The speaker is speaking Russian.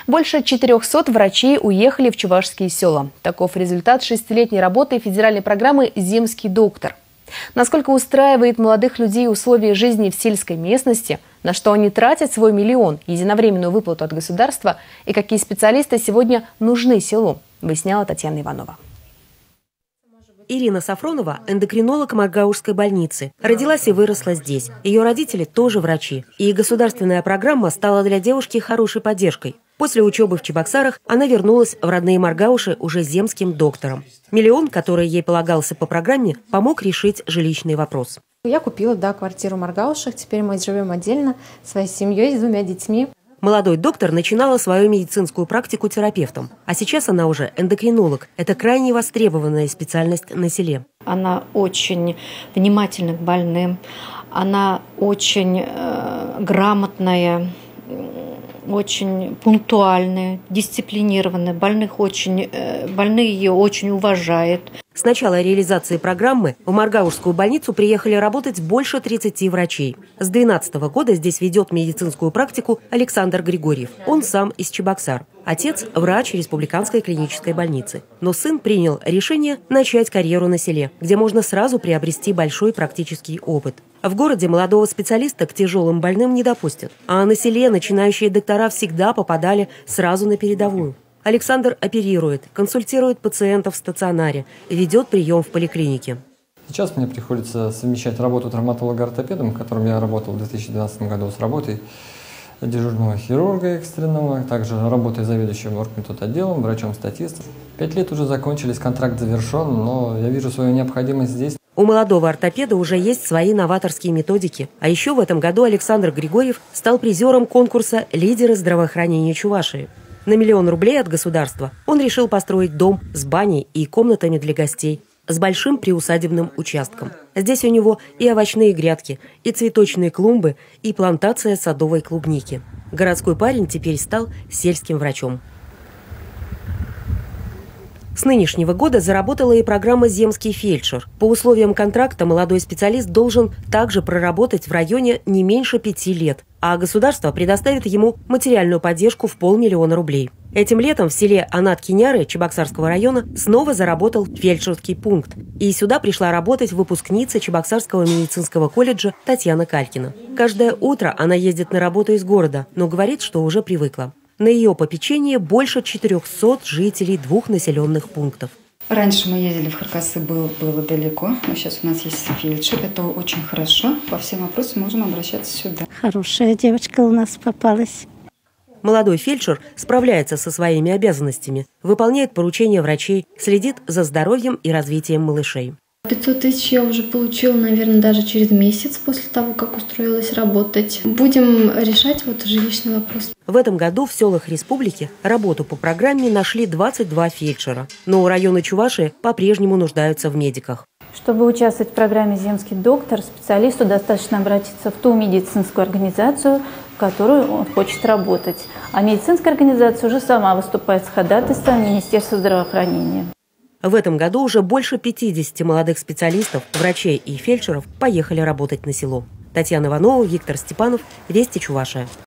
Больше 400 врачей уехали в чувашские села. Таков результат 6-летней работы федеральной программы «Земский доктор». Насколько устраивает молодых людей условия жизни в сельской местности, на что они тратят свой миллион, единовременную выплату от государства и какие специалисты сегодня нужны селу, выясняла Татьяна Иванова. Ирина Сафронова – эндокринолог Маргаушской больницы. Родилась и выросла здесь. Ее родители тоже врачи. И государственная программа стала для девушки хорошей поддержкой. После учебы в Чебоксарах она вернулась в родные Маргауши уже земским доктором. Миллион, который ей полагался по программе, помог решить жилищный вопрос. Я купила, квартиру в Маргаушах. Теперь мы живем отдельно, своей семьей, с 2 детьми. Молодой доктор начинала свою медицинскую практику терапевтом, а сейчас она уже эндокринолог. Это крайне востребованная специальность на селе. Она очень внимательна к больным, она очень грамотная, очень пунктуальная, дисциплинированная. Больные ее очень уважают. С начала реализации программы в Маргаушскую больницу приехали работать больше 30 врачей. С 2012 года здесь ведет медицинскую практику Александр Григорьев. Он сам из Чебоксар. Отец – врач республиканской клинической больницы. Но сын принял решение начать карьеру на селе, где можно сразу приобрести большой практический опыт. В городе молодого специалиста к тяжелым больным не допустят. А на селе начинающие доктора всегда попадали сразу на передовую. Александр оперирует, консультирует пациентов в стационаре, ведет прием в поликлинике. Сейчас мне приходится совмещать работу травматолога-ортопедом, которым я работал в 2012 году, с работой дежурного хирурга экстренного, также работой заведующим оргметод-отделом, врачом-статистом. 5 лет уже закончились, контракт завершен, но я вижу свою необходимость здесь. У молодого ортопеда уже есть свои новаторские методики. А еще в этом году Александр Григорьев стал призером конкурса «Лидеры здравоохранения Чувашии». На 1 000 000 рублей от государства он решил построить дом с баней и комнатами для гостей, с большим приусадебным участком. Здесь у него и овощные грядки, и цветочные клумбы, и плантация садовой клубники. Городской парень теперь стал сельским врачом. С нынешнего года заработала и программа «Земский фельдшер». По условиям контракта молодой специалист должен также проработать в районе не меньше 5 лет, а государство предоставит ему материальную поддержку в 500 000 рублей. Этим летом в селе Анат-Киняры Чебоксарского района снова заработал фельдшерский пункт. И сюда пришла работать выпускница Чебоксарского медицинского колледжа Татьяна Калькина. Каждое утро она ездит на работу из города, но говорит, что уже привыкла. На ее попечении больше 400 жителей 2 населенных пунктов. Раньше мы ездили в Харкасы, было далеко, но сейчас у нас есть фельдшер, это очень хорошо. По всем вопросам можем обращаться сюда. Хорошая девочка у нас попалась. Молодой фельдшер справляется со своими обязанностями, выполняет поручения врачей, следит за здоровьем и развитием малышей. 500 000 я уже получила, наверное, даже через месяц после того, как устроилась работать. Будем решать жилищный вопрос. В этом году в селах республики работу по программе нашли 22 фельдшера. Но районы Чувашии по-прежнему нуждаются в медиках. Чтобы участвовать в программе «Земский доктор», специалисту достаточно обратиться в ту медицинскую организацию, в которую он хочет работать. А медицинская организация уже сама выступает с ходатайством Министерства здравоохранения. В этом году уже больше 50 молодых специалистов, врачей и фельдшеров поехали работать на село. Татьяна Иванова, Виктор Степанов, Вести Чувашия.